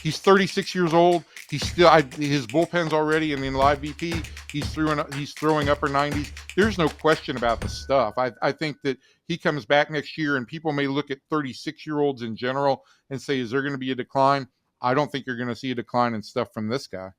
He's 36 years old. He's still his bullpen's already in the live VP. He's throwing upper 90s. There's no question about the stuff. I think that he comes back next year, and people may look at 36-year-olds in general and say, is there going to be a decline? I don't think you're going to see a decline in stuff from this guy.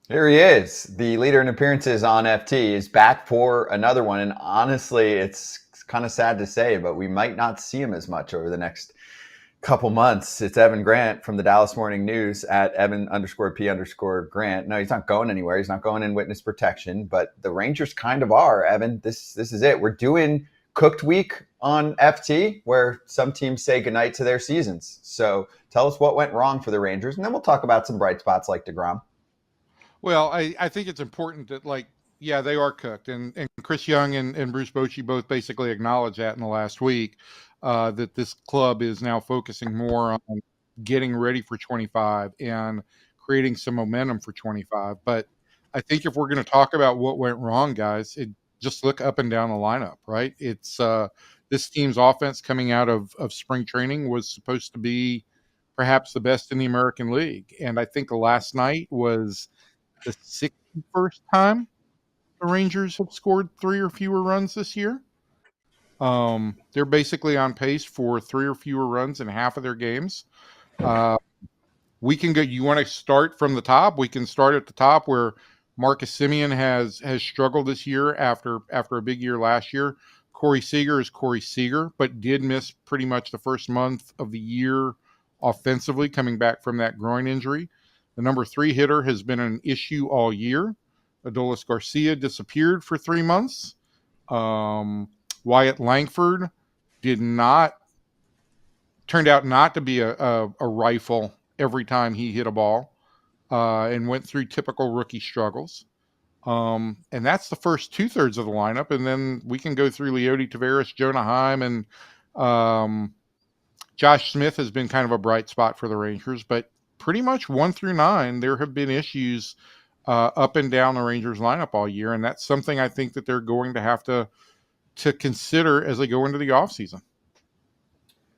Here he is, the leader in appearances on FT, is back for another one. And honestly, it's kind of sad to say, but we might not see him as much over the next couple months. It's Evan Grant from the Dallas Morning News at Evan_P_Grant. No, he's not going anywhere. He's not going in witness protection, but the Rangers kind of are, Evan. This is it. We're doing Cooked Week on FT, where some teams say goodnight to their seasons. So tell us what went wrong for the Rangers, and then we'll talk about some bright spots like deGrom. Well, I think it's important that, yeah, they are cooked. And Chris Young and Bruce Bochy both basically acknowledged that in the last week, that this club is now focusing more on getting ready for 25 and creating some momentum for 25. But I think if we're going to talk about what went wrong, guys, just look up and down the lineup, right? It's this team's offense coming out of spring training was supposed to be perhaps the best in the American League. And I think last night was the 61st time the Rangers have scored 3 or fewer runs this year. They're basically on pace for 3 or fewer runs in half of their games. We can go. You want to start from the top? We can start at the top where Marcus Semien has struggled this year after a big year last year. Corey Seager is Corey Seager, but did miss pretty much the first month of the year offensively, coming back from that groin injury. The number 3 hitter has been an issue all year. Adolis Garcia disappeared for 3 months. Wyatt Langford turned out not to be a rifle every time he hit a ball, and went through typical rookie struggles. And that's the first 2/3 of the lineup. And then we can go through Leody Taveras, Jonah Heim, and Josh Smith has been kind of a bright spot for the Rangers, but pretty much 1 through 9, there have been issues up and down the Rangers lineup all year. And that's something I think that they're going to have to consider as they go into the offseason.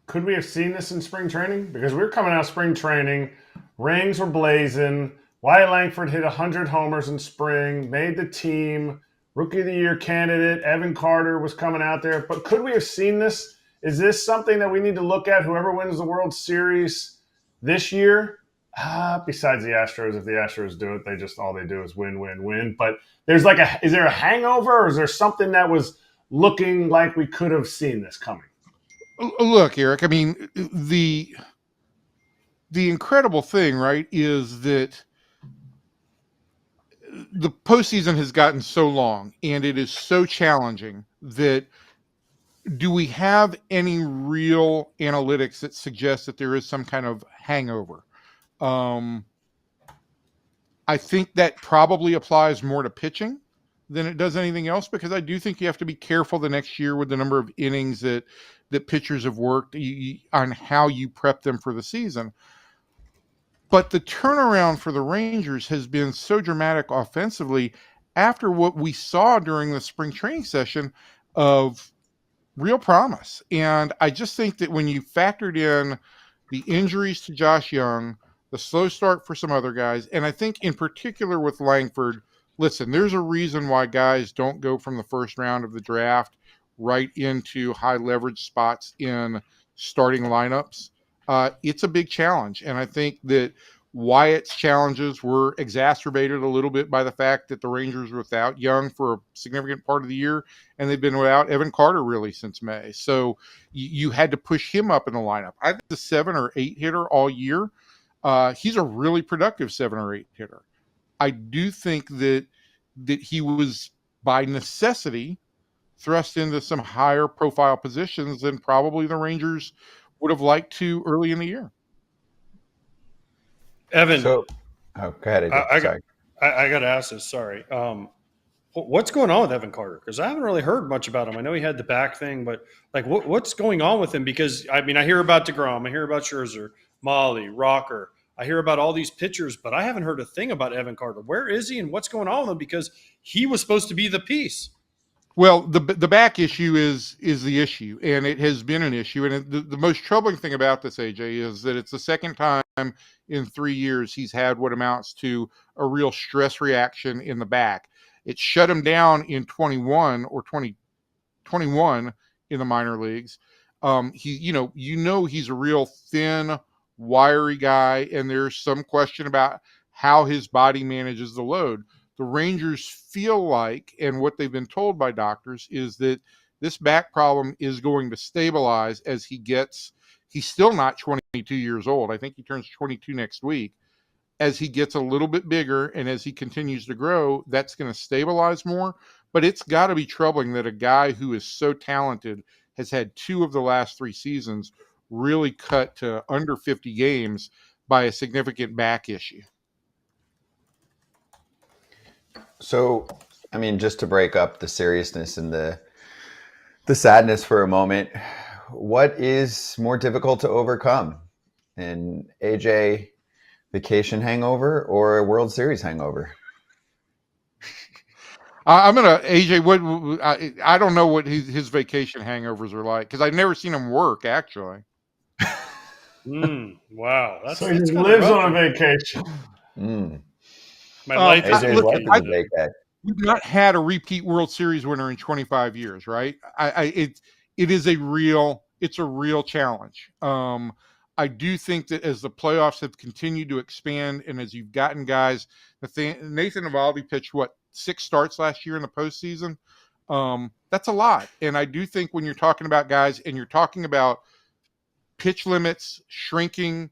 Could we have seen this in spring training? Because we were coming out of spring training, rings were blazing. Wyatt Langford hit 100 homers in spring, made the team, Rookie of the Year candidate. Evan Carter was coming out there. But could we have seen this? Is this something that we need to look at, whoever wins the World Series this year? Besides the Astros, if the Astros do it, all they do is win, win, win. But is there a hangover, or is there something that was looking like we could have seen this coming? Look, Eric, I mean, the incredible thing, right, is that the postseason has gotten so long and it is so challenging that do we have any real analytics that suggest that there is some kind of hangover? I think that probably applies more to pitching than it does anything else, because I do think you have to be careful the next year with the number of innings that pitchers have worked on how you prep them for the season. But the turnaround for the Rangers has been so dramatic offensively after what we saw during the spring training session of real promise. And I just think that when you factored in the injuries to Josh Young, the slow start for some other guys, and I think in particular with Langford, listen, there's a reason why guys don't go from the first round of the draft right into high leverage spots in starting lineups. It's a big challenge. And I think that Wyatt's challenges were exacerbated a little bit by the fact that the Rangers were without Young for a significant part of the year, and they've been without Evan Carter really since May. So you had to push him up in the lineup. I think the 7 or 8 hitter all year. He's a really productive 7 or 8 hitter. I do think that he was by necessity thrust into some higher profile positions than probably the Rangers would have liked to early in the year. Evan, go ahead. I got to ask this. Sorry. What's going on with Evan Carter? Because I haven't really heard much about him. I know he had the back thing, but what's going on with him? Because I mean, I hear about deGrom, I hear about Scherzer, Molly, Rocker. I hear about all these pitchers, but I haven't heard a thing about Evan Carter. Where is he and what's going on with him? Because he was supposed to be the piece. Well, the back issue is the issue, and it has been an issue. And the most troubling thing about this, AJ, is that it's the second time in 3 years he's had what amounts to a real stress reaction in the back. It shut him down in 21 or 2021 in the minor leagues. He's a real thin, wiry guy, and there's some question about how his body manages the load. The Rangers feel like, and what they've been told by doctors, is that this back problem is going to stabilize as he's still not 22 years old. I think he turns 22 next week. As he gets a little bit bigger and as he continues to grow, that's going to stabilize more. But it's got to be troubling that a guy who is so talented has had 2 of the last 3 seasons really cut to under 50 games by a significant back issue. So, I mean, just to break up the seriousness and the sadness for a moment, what is more difficult to overcome? An AJ vacation hangover or a World Series hangover? AJ, I don't know what his vacation hangovers are like, because I've never seen him work, actually. Wow. So he lives on a vacation. My life is AJ's life is a vacay. We've not had a repeat World Series winner in 25 years, right? It's a real challenge. I do think that as the playoffs have continued to expand, and as you've gotten guys, Nathan Eovaldi pitched 6 starts last year in the postseason. That's a lot, and I do think when you're talking about guys and you're talking about pitch limits shrinking,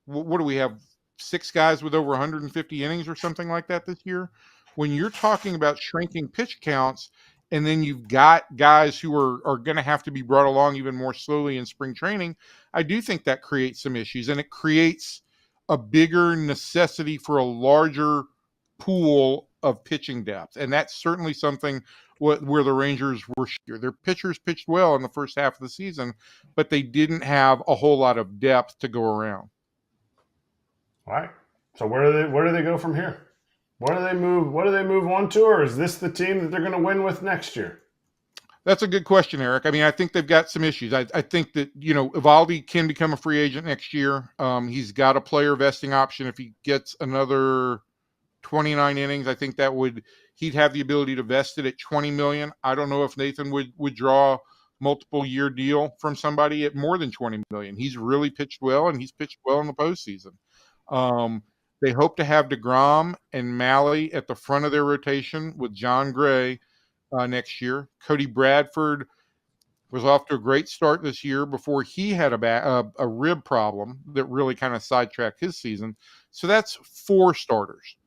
what do we have? 6 guys with over 150 innings or something like that this year. When you're talking about shrinking pitch counts, and then you've got guys who are going to have to be brought along even more slowly in spring training, I do think that creates some issues, and it creates a bigger necessity for a larger pool of pitching depth. And that's certainly something where the Rangers were sure. Their pitchers pitched well in the first half of the season, but they didn't have a whole lot of depth to go around. All right. So where do they go from here? What do they move on to, or is this the team that they're going to win with next year? That's a good question, Eric. I mean, I think they've got some issues. I think that, Eovaldi can become a free agent next year. He's got a player vesting option. If he gets another 29 innings, I think he'd have the ability to vest it at $20 million. I don't know if Nathan would draw multiple year deal from somebody at more than $20 million. He's really pitched well, and he's pitched well in the postseason. They hope to have deGrom and Malley at the front of their rotation with John Gray next year. Cody Bradford was off to a great start this year before he had a rib problem that really kind of sidetracked his season. So that's 4 starters.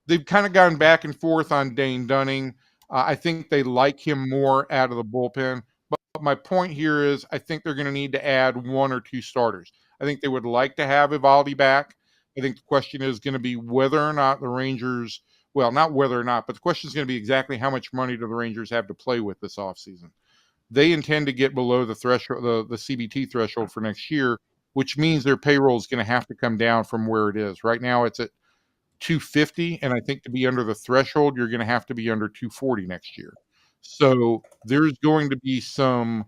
They've kind of gone back and forth on Dane Dunning. I think they like him more out of the bullpen. But my point here is I think they're going to need to add 1 or 2 starters. I think they would like to have Eovaldi back. I think the question is going to be whether or not the Rangers, well, not whether or not, but the question is going to be exactly how much money do the Rangers have to play with this offseason. They intend to get below the threshold, the CBT threshold for next year, which means their payroll is going to have to come down from where it is. Right now it's at $250, and I think to be under the threshold, you're going to have to be under $240 next year. So there's going to be some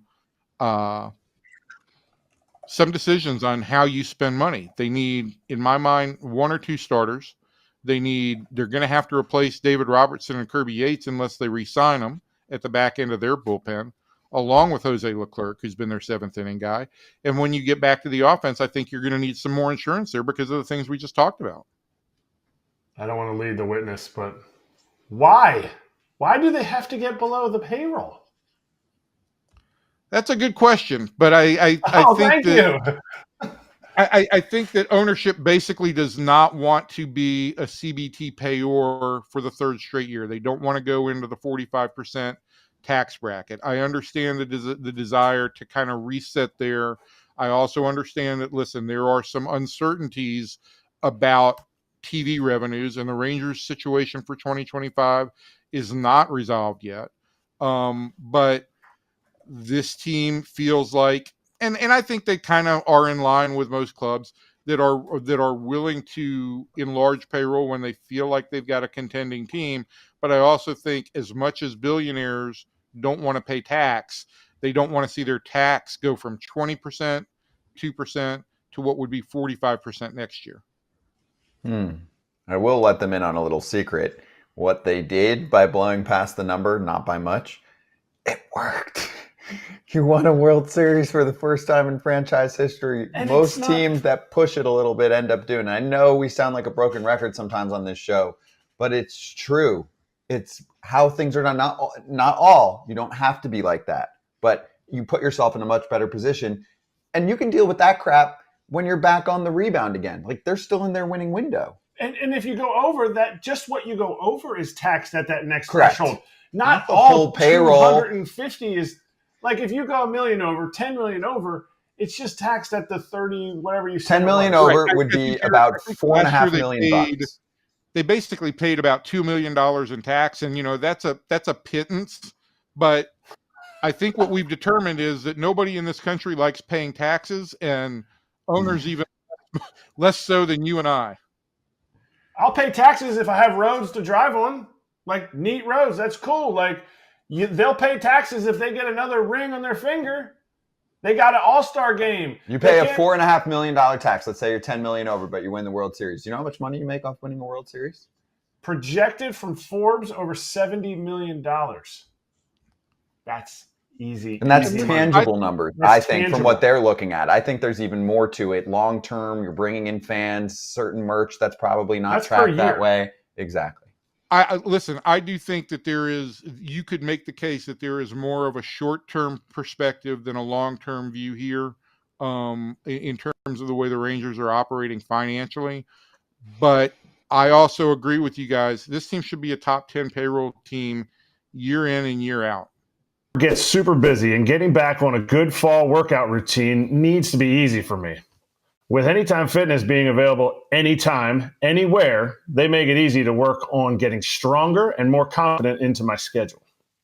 decisions on how you spend money. They need, in my mind, 1 or 2 starters. They're going to have to replace David Robertson and Kirby Yates unless they re-sign them at the back end of their bullpen, along with Jose Leclerc, who's been their 7th inning guy. And when you get back to the offense, I think you're going to need some more insurance there because of the things we just talked about. I don't want to lead the witness, but why? Why do they have to get below the payroll? That's a good question, but I think that ownership basically does not want to be a CBT payor for the 3rd straight year. They don't want to go into the 45% tax bracket. I understand the desire to kind of reset there. I also understand that, listen, there are some uncertainties about TV revenues, and the Rangers' situation for 2025 is not resolved yet. But this team feels like, and I think they kind of are in line with most clubs that are willing to enlarge payroll when they feel like they've got a contending team. But but I also think as much as billionaires don't want to pay tax, they don't want to see their tax go from 20%, 2% to what would be 45% next year. I will let them in on a little secret. What they did by blowing past the number, not by much, it worked. You won a World Series for the first time in franchise history. And Most it's not- teams that push it a little bit end up doing it. I know we sound like a broken record sometimes on this show, but it's true. It's how things are done. Not all. You don't have to be like that, but you put yourself in a much better position, and you can deal with that crap when you're back on the rebound again. Like, they're still in their winning window. And if you go over that, just what you go over is taxed at that next Correct. threshold. Not the all full payroll. 250 is like if you go $1 million over, 10 million over, it's just taxed at the 30 whatever you said. 10 million it was. over Right. would I be think about I think $4.5 last year million they bucks. They basically paid about $2 million in tax, and that's a pittance. But I think what we've determined is that nobody in this country likes paying taxes, and owners even less so than you and I. I'll pay taxes if I have roads to drive on, like neat roads. That's cool. Like they'll pay taxes if they get another ring on their finger. They got an all-star game. You pay a $4.5 million tax. Let's say you're 10 million over, but you win the World Series. You know how much money you make off winning a World Series? Projected from Forbes over $70 million. That's easy. And that's easy tangible numbers, That's I think, tangible. from what they're looking at. I think there's even more to it. Long term, you're bringing in fans, certain merch that's probably not That's per tracked that year. way. Exactly. Listen, I do think that you could make the case that there is more of a short-term perspective than a long-term view here, in terms of the way the Rangers are operating financially. But I also agree with you guys. This team should be a top 10 payroll team year in and year out. Get super busy, and getting back on a good fall workout routine needs to be easy for me. With Anytime Fitness being available anytime, anywhere, they make it easy to work on getting stronger and more confident into my schedule.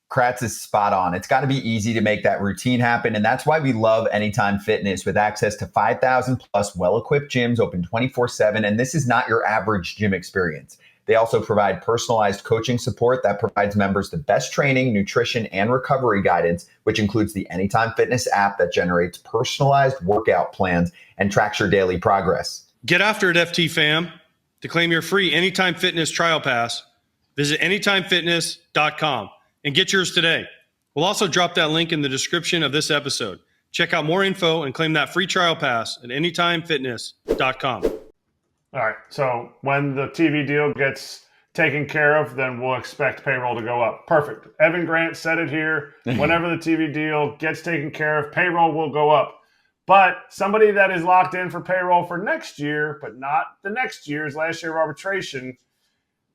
Kratz is spot on. It's got to be easy to make that routine happen. And that's why we love Anytime Fitness, with access to 5,000 plus well-equipped gyms open 24/7. And this is not your average gym experience. They also provide personalized coaching support that provides members the best training, nutrition, and recovery guidance, which includes the Anytime Fitness app that generates personalized workout plans and tracks your daily progress. Get after it, FT fam. To claim your free Anytime Fitness trial pass, visit anytimefitness.com and get yours today. We'll also drop that link in the description of this episode. Check out more info and claim that free trial pass at anytimefitness.com. All right. So when the TV deal gets taken care of, then we'll expect payroll to go up. Perfect. Evan Grant said it here. Whenever the TV deal gets taken care of, payroll will go up. But somebody that is locked in for payroll for next year, but not the next year's last year of arbitration, is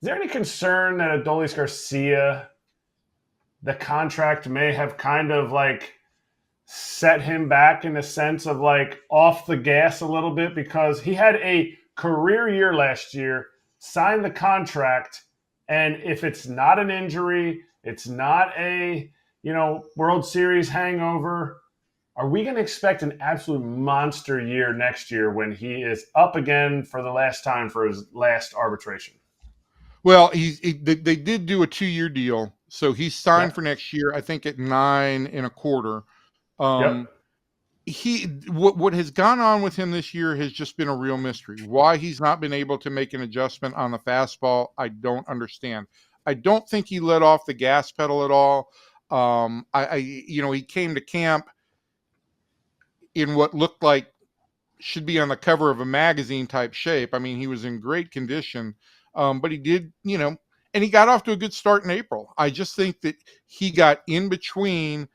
there any concern that Adolis Garcia, the contract may have kind of like set him back in a sense of like off the gas a little bit, because he had a career year last year, signed the contract, and if it's not an injury, it's not a World Series hangover, are we going to expect an absolute monster year next year when he is up again for the last time for his last arbitration? Well, they did do a 2-year deal, so he's signed Yep. for next year, I think at 9.25. Yep. What has gone on with him this year has just been a real mystery. Why he's not been able to make an adjustment on the fastball, I don't understand. I don't think he let off the gas pedal at all. He came to camp in what looked like should be on the cover of a magazine type shape. I mean, he was in great condition, but he did, and he got off to a good start in April. I just think that he got in between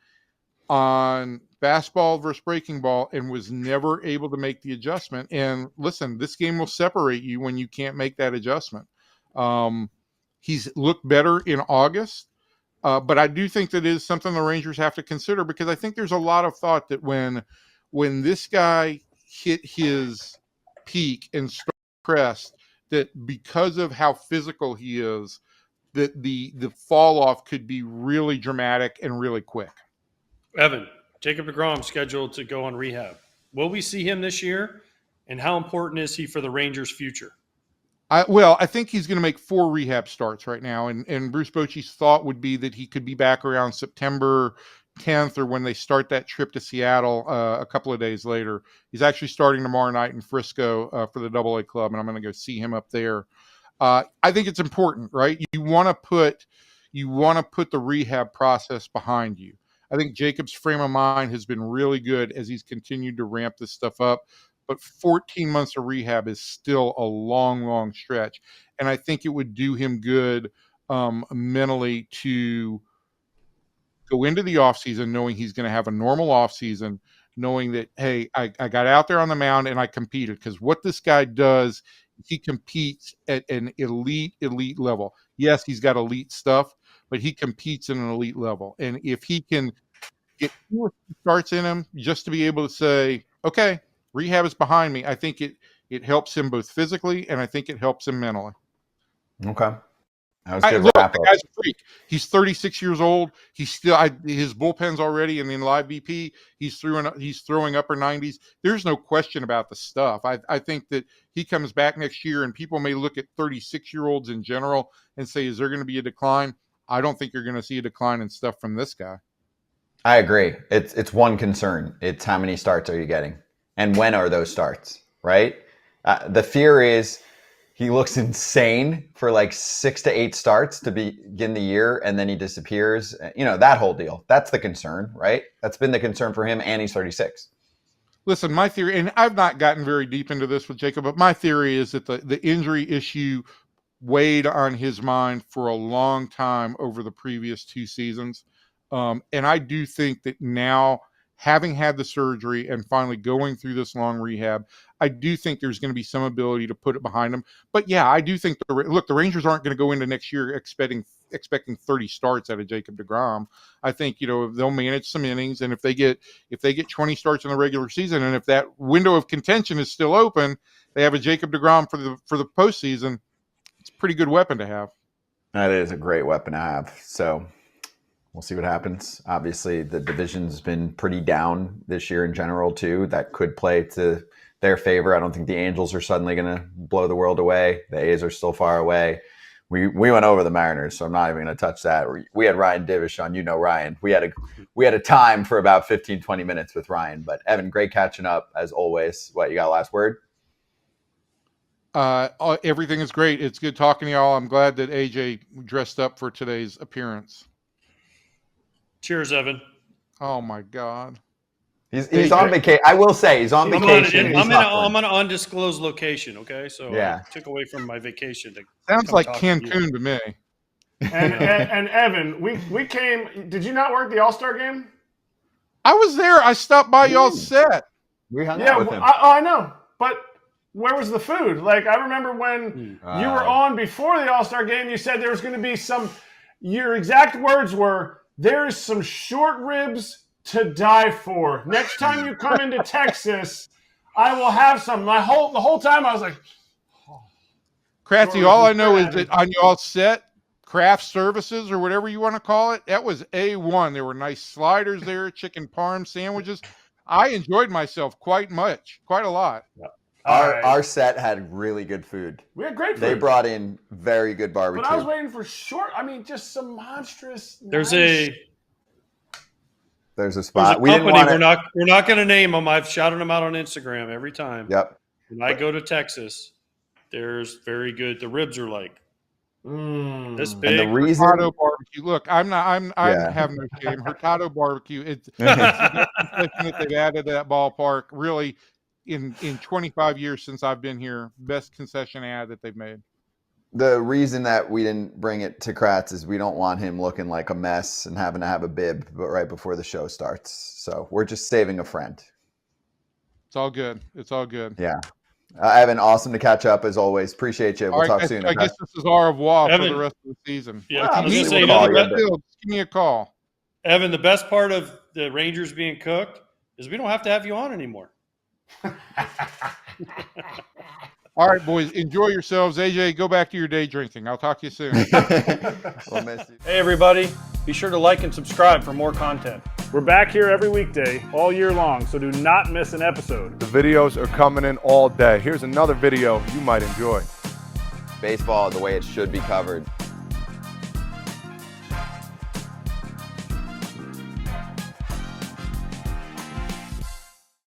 on fastball versus breaking ball and was never able to make the adjustment. And listen, this game will separate you when you can't make that adjustment. He's looked better in August, but I do think that is something the Rangers have to consider, because I think there's a lot of thought that when this guy hit his peak and started crest, that because of how physical he is, that the fall off could be really dramatic and really quick. Evan, Jacob deGrom scheduled to go on rehab. Will we see him this year? And how important is he for the Rangers' future? I think he's going to make 4 rehab starts right now, and Bruce Bochy's thought would be that he could be back around September 10th or when they start that trip to Seattle a couple of days later. He's actually starting tomorrow night in Frisco for the AA club, and I'm going to go see him up there. I think it's important, right? You want to put the rehab process behind you. I think Jacob's frame of mind has been really good as he's continued to ramp this stuff up. But 14 months of rehab is still a long, long stretch. And I think it would do him good mentally to go into the offseason knowing he's going to have a normal offseason, knowing that, hey, I got out there on the mound and I competed. Because what this guy does, he competes at an elite level. Yes, he's got elite stuff, but he competes at an elite level. And if he can get 2 or 3 starts in him just to be able to say, okay, rehab is behind me, I think it helps him both physically and I think it helps him mentally. Okay. That was good Look, wrap the up. guy's a freak. He's 36 years old. He's still his bullpen's already in live BP. He's throwing upper 90s. There's no question about the stuff. I think that he comes back next year and people may look at 36-year-olds in general and say, is there going to be a decline? I don't think you're going to see a decline in stuff from this guy. I agree. It's one concern. It's how many starts are you getting? And when are those starts, right? The fear is he looks insane for like 6 to 8 starts to begin the year, and then he disappears. You know, that whole deal. That's the concern, right? That's been the concern for him, and he's 36. Listen, my theory, and I've not gotten very deep into this with Jacob, but my theory is that the injury issue weighed on his mind for a long time over the previous 2 seasons. And I do think that now, having had the surgery and finally going through this long rehab, I do think there's going to be some ability to put it behind him. But yeah, I do think the Rangers aren't going to go into next year expecting 30 starts out of Jacob deGrom. I think, they'll manage some innings, and if they get 20 starts in the regular season, and if that window of contention is still open, they have a Jacob deGrom for the postseason. It's a pretty good weapon to have. That is a great weapon to have. So we'll see what happens. Obviously, the division's been pretty down this year in general, too. That could play to their favor. I don't think the Angels are suddenly going to blow the world away. The A's are still far away. We went over the Mariners, so I'm not even going to touch that. We had Ryan Divish on. Ryan. We had a time for about 15, 20 minutes with Ryan. But, Evan, great catching up, as always. What, you got a last word? Everything is great. It's good talking to y'all. I'm glad that AJ dressed up for today's appearance. Cheers, Evan. Oh my God. He's on vacation. I will say he's on vacation. I'm on an undisclosed location. Okay, so yeah. I took away from my vacation. Sounds like Cancun to me. And Evan, we came. Did you not work the All-Star game? I was there. I stopped by y'all's set. We hung out with him. I know, but where was the food? Like, I remember when you were on before the All-Star game, you said there was going to be your exact words were, there's some short ribs to die for. Next time you come into Texas, I will have some. The whole time I was like, Kratzy, all I know is that on y'all's set, craft services or whatever you want to call it, that was A1. There were nice sliders there, chicken parm sandwiches. I enjoyed myself quite a lot. Yeah. Our set had really good food. We had great food. They brought in very good barbecue. But I was waiting for just some monstrous. There's a spot. There's a company. We're not going to name them. I've shouted them out on Instagram every time. Yep. When I go to Texas, there's very good. The ribs are like this big. And the reason Hurtado barbecue. Look, I have no shame. Hurtado barbecue. It's that they've added to that ballpark. Really, in 25 years since I've been here, best concession ad that they've made. The reason that we didn't bring it to Kratz is we don't want him looking like a mess and having to have a bib right before the show starts. So we're just saving a friend. It's all good. Yeah. Evan, awesome to catch up as always. Appreciate you. We'll talk soon. I guess this is au revoir for the rest of the season. Yeah, I was say, give me a call. Evan, the best part of the Rangers being cooked is we don't have to have you on anymore. All right, boys, enjoy yourselves. AJ, go back to your day drinking. I'll talk to you soon. We'll miss you. Hey, everybody. Be sure to like and subscribe for more content. We're back here every weekday, all year long, so do not miss an episode. The videos are coming in all day. Here's another video you might enjoy. baseball the way it should be covered.